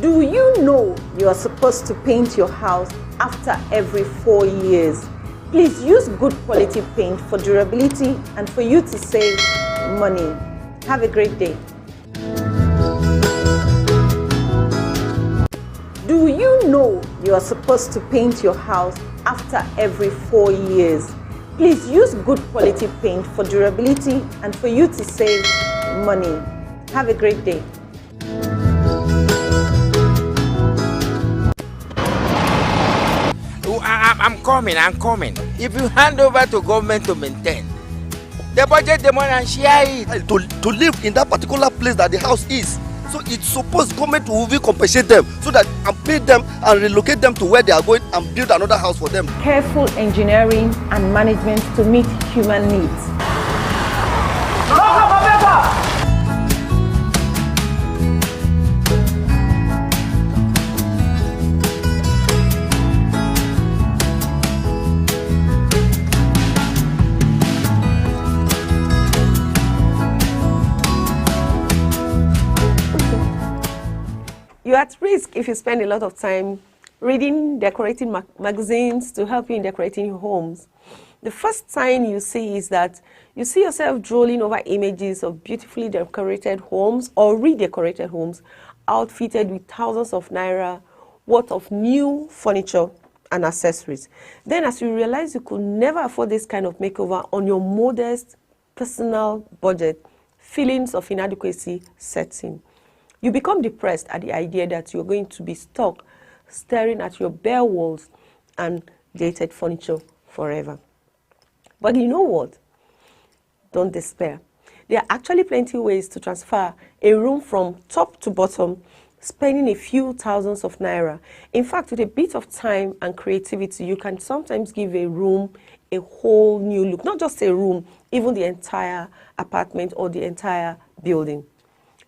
Do you know you are supposed to paint your house after every 4 years? Please use good quality paint for durability and for you to save money. Have a great day. Do you know you are supposed to paint your house after every 4 years? Please use good quality paint for durability and for you to save money. Have a great day. I'm coming. If you hand over to government to maintain, the budget the money and share it. To live in that particular place that the house is. So it's supposed government to really compensate them so that and pay them and relocate them to where they are going and build another house for them. Careful engineering and management to meet human needs. You're at risk if you spend a lot of time reading decorating magazines to help you in decorating your homes. The first sign you see is that you see yourself drooling over images of beautifully decorated homes or redecorated homes outfitted with thousands of naira worth of new furniture and accessories. Then as you realize you could never afford this kind of makeover on your modest personal budget, feelings of inadequacy sets in. You become depressed at the idea that you're going to be stuck staring at your bare walls and dated furniture forever. But you know what? Don't despair. There are actually plenty of ways to transfer a room from top to bottom, spending a few thousands of naira. In fact, with a bit of time and creativity, you can sometimes give a room a whole new look. Not just a room, even the entire apartment or the entire building.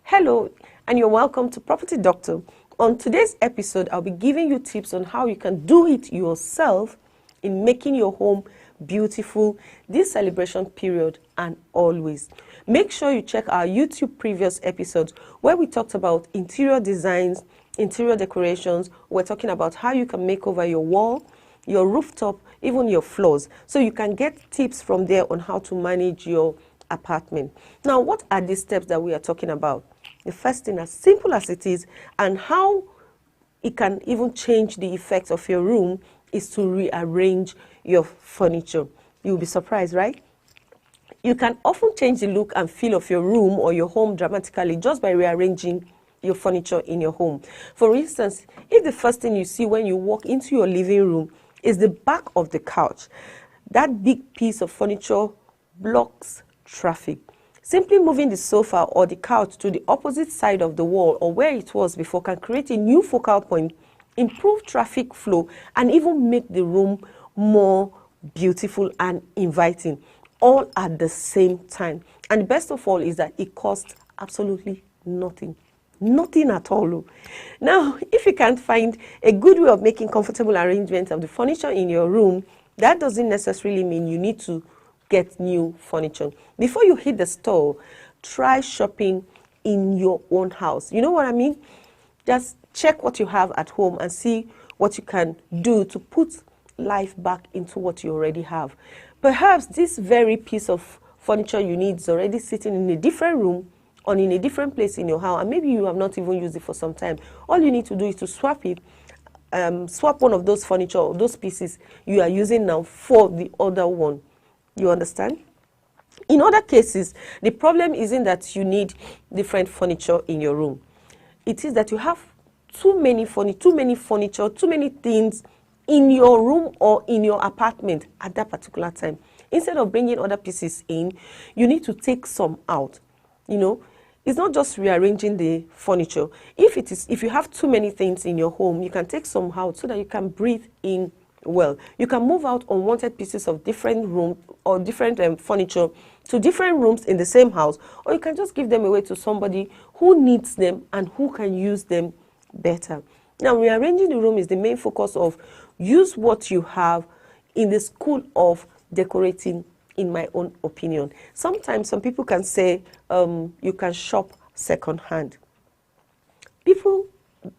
Hello, and you're welcome to Property Doctor. On today's episode, I'll be giving you tips on how you can do it yourself in making your home beautiful this celebration period and always. Make sure you check our YouTube previous episodes where we talked about interior designs, interior decorations. We're talking about how you can make over your wall, your rooftop, even your floors. So you can get tips from there on how to manage your apartment. Now, what are the steps that we are talking about? The first thing, as simple as it is, and how it can even change the effect of your room, is to rearrange your furniture. You'll be surprised, right? You can often change the look and feel of your room or your home dramatically just by rearranging your furniture in your home. For instance, if the first thing you see when you walk into your living room is the back of the couch, that big piece of furniture blocks traffic. Simply moving the sofa or the couch to the opposite side of the wall or where it was before can create a new focal point, improve traffic flow, and even make the room more beautiful and inviting, all at the same time. And the best of all is that it costs absolutely nothing. Nothing at all. Now, if you can't find a good way of making comfortable arrangements of the furniture in your room, that doesn't necessarily mean you need to get new furniture. Before you hit the store, try shopping in your own house. You know what I mean? Just check what you have at home and see what you can do to put life back into what you already have. Perhaps this very piece of furniture you need is already sitting in a different room or in a different place in your house, and maybe you have not even used it for some time. All you need to do is to swap it, swap one of those furniture or those pieces you are using now for the other one. You understand? In other cases, the problem isn't that you need different furniture in your room. It is that you have too many furniture, too many things in your room or in your apartment at that particular time. Instead of bringing other pieces in, you need to take some out. You know, it's not just rearranging the furniture. If you have too many things in your home, you can take some out so that you can breathe in well. You can move out unwanted pieces of different room or different furniture to different rooms in the same house, or you can just give them away to somebody who needs them and who can use them better. Now, rearranging the room is the main focus of use what you have in the school of decorating, in my own opinion. Sometimes some people can say you can shop second hand. People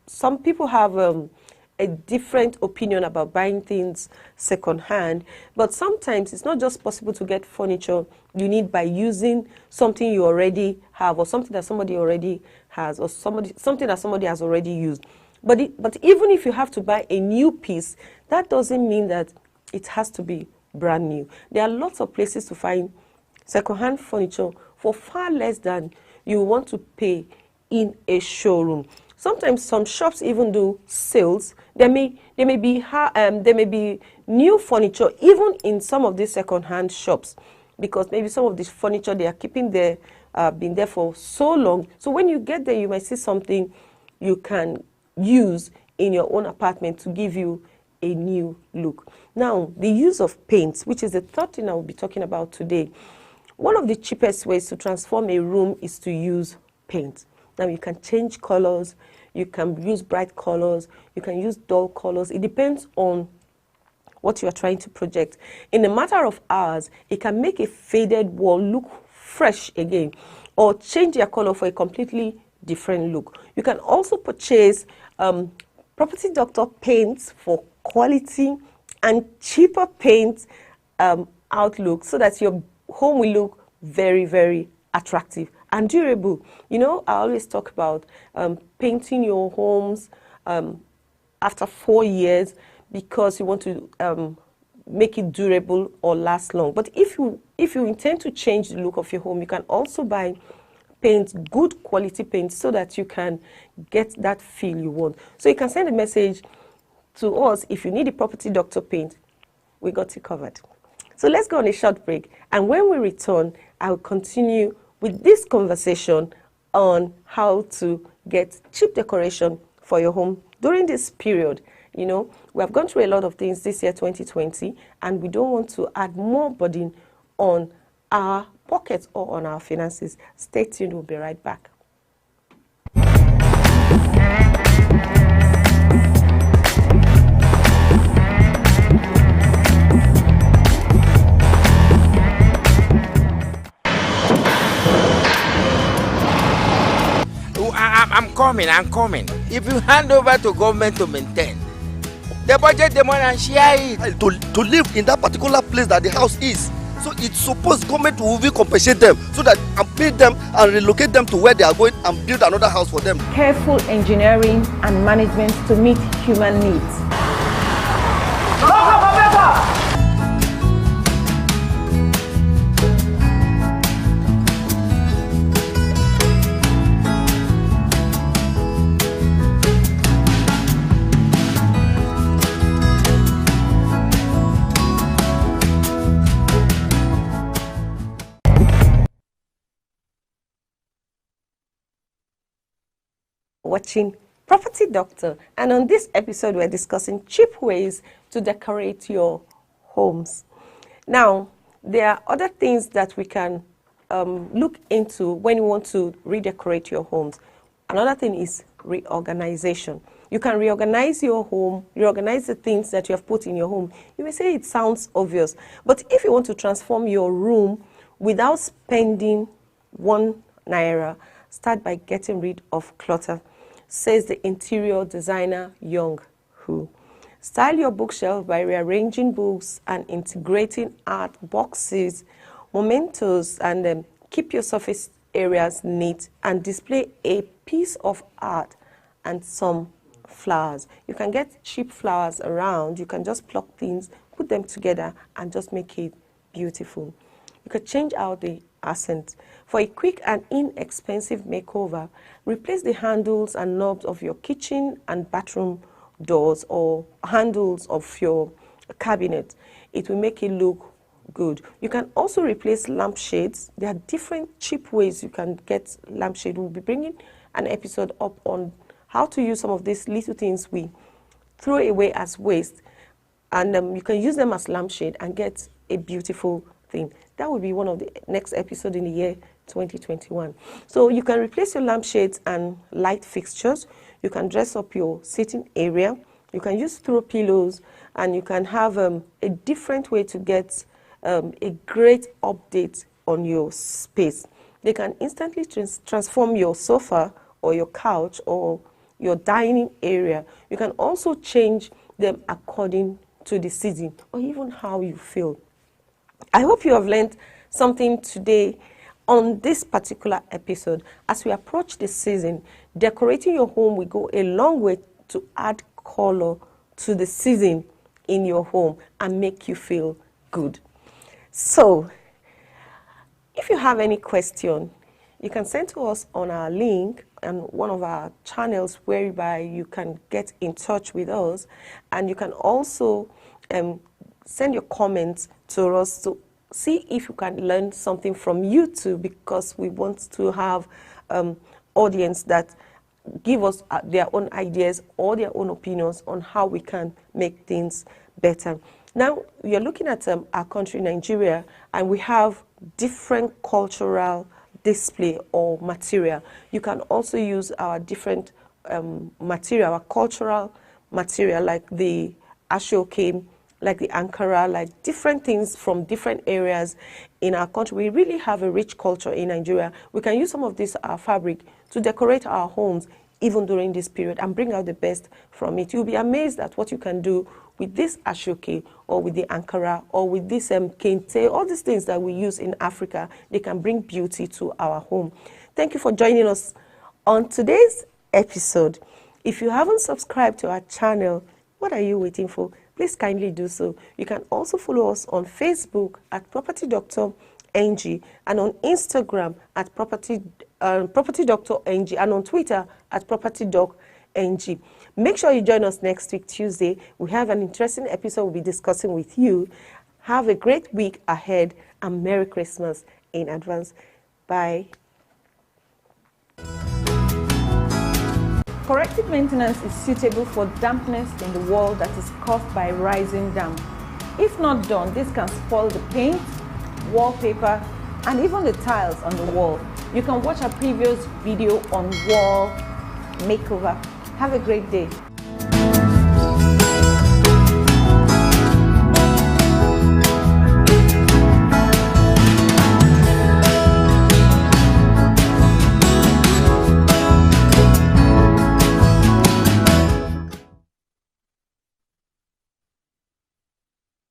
some people have a different opinion about buying things second-hand, but sometimes it's not just possible to get furniture you need by using something you already have, or something that somebody already has, or something that somebody has already used. But even if you have to buy a new piece, that doesn't mean that it has to be brand new. There are lots of places to find second-hand furniture for far less than you want to pay in a showroom. Sometimes some shops even do sales. There may be new furniture even in some of these second-hand shops, because maybe some of this furniture they are keeping there been there for so long. So when you get there, you might see something you can use in your own apartment to give you a new look. Now, the use of paint, which is the third thing I will be talking about today. One of the cheapest ways to transform a room is to use paint. Now, you can change colors, you can use bright colors, you can use dull colors. It depends on what you are trying to project. In a matter of hours, it can make a faded wall look fresh again, or change their color for a completely different look. You can also purchase Property Doctor paints for quality and cheaper paint outlook, so that your home will look very, very attractive and durable. You know, I always talk about painting your homes after 4 years, because you want to make it durable or last long. But if you intend to change the look of your home, you can also buy paint, good quality paint, so that you can get that feel you want. So you can send a message to us if you need a Property Doctor paint. We got you covered. So let's go on a short break, and when we return, I'll continue with this conversation on how to get cheap decoration for your home during this period. You know, we have gone through a lot of things this year, 2020, and we don't want to add more burden on our pockets or on our finances. Stay tuned, we'll be right back. I'm coming. If you hand over to government to maintain, the budget the money and share it. To live in that particular place that the house is. So it's supposed government will be compensate them, so that and pay them and relocate them to where they are going and build another house for them. Careful engineering and management to meet human needs. Watching Property Doctor, and on this episode we're discussing cheap ways to decorate your homes. Now, there are other things that we can look into when you want to redecorate your homes. Another thing is reorganization. You can reorganize your home, reorganize the things that you have put in your home. You may say it sounds obvious, but if you want to transform your room without spending 1 naira, start by getting rid of clutter, says the interior designer Young Hu. Style your bookshelf by rearranging books and integrating art boxes, mementos, and keep your surface areas neat, and display a piece of art and some flowers. You can get cheap flowers around. You can just pluck things, put them together, and just make it beautiful. You could change out the accent. For a quick and inexpensive makeover, replace the handles and knobs of your kitchen and bathroom doors, or handles of your cabinet. It will make it look good. You can also replace lampshades. There are different cheap ways you can get lampshade. We'll be bringing an episode up on how to use some of these little things we throw away as waste, and you can use them as lampshade and get a beautiful thing. That will be one of the next episode in the year 2021. So you can replace your lampshades and light fixtures. You can dress up your sitting area. You can use throw pillows, and you can have a different way to get a great update on your space. They can instantly transform your sofa or your couch or your dining area. You can also change them according to the season or even how you feel. I hope you have learned something today on this particular episode. As we approach the season, decorating your home will go a long way to add color to the season in your home and make you feel good. So, if you have any question, you can send to us on our link and one of our channels whereby you can get in touch with us, and you can also send your comments to us to see if you can learn something from YouTube, because we want to have audience that give us their own ideas or their own opinions on how we can make things better. Now, we are looking at our country, Nigeria, and we have different cultural display or material. You can also use our different material, our cultural material, like the ashoke, like the Ankara, like different things from different areas in our country. We really have a rich culture in Nigeria. We can use some of this fabric to decorate our homes even during this period and bring out the best from it. You'll be amazed at what you can do with this ashoke or with the Ankara or with this kente, all these things that we use in Africa. They can bring beauty to our home. Thank you for joining us on today's episode. If you haven't subscribed to our channel, what are you waiting for? Please kindly do so. You can also follow us on Facebook at Property Doctor NG and on Instagram at Property Doctor NG and on Twitter at Property Doc NG. Make sure you join us next week, Tuesday. We have an interesting episode we'll be discussing with you. Have a great week ahead and Merry Christmas in advance. Bye. Corrective maintenance is suitable for dampness in the wall that is caused by rising damp. If not done, this can spoil the paint, wallpaper, and even the tiles on the wall. You can watch our previous video on wall makeover. Have a great day.